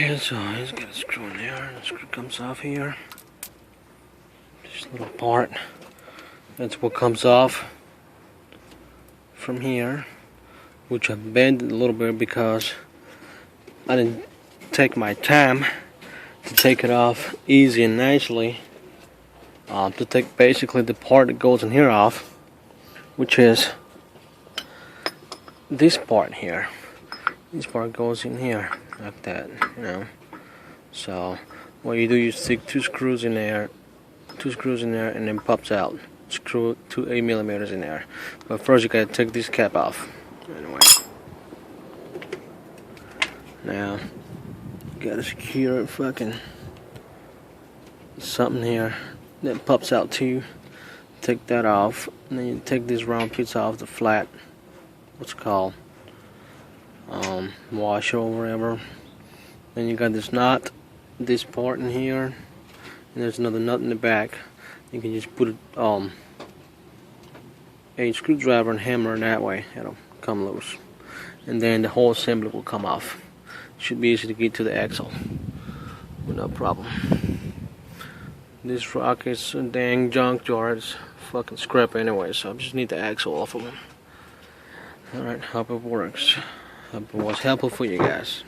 Okay, so he's got a screw in there. The screw comes off here. This little part. That's what comes off from here, which I bent a little bit because I didn't take my time to take it off easy and nicely. To take basically the part that goes in here off, which is this part here. This part goes in here like that, you know. So what you do, you stick two screws in there, and then pops out. Screw 2 8mm in there. But first you gotta take this cap off. Anyway, now you gotta secure fucking something here that pops out too. Take that off, and then you take this round piece off the flat, what's it called, washer or whatever. Then you got this knot, this part in here, and there's another nut in the back. You can just put a screwdriver and hammer that way, it'll come loose, and then the whole assembly will come off. Should be easy to get to the axle with no problem. This rock is a dang junk jar. It's fucking scrap anyway, so I just need the axle off of them. Alright, hope it works. Hope it was helpful for you guys.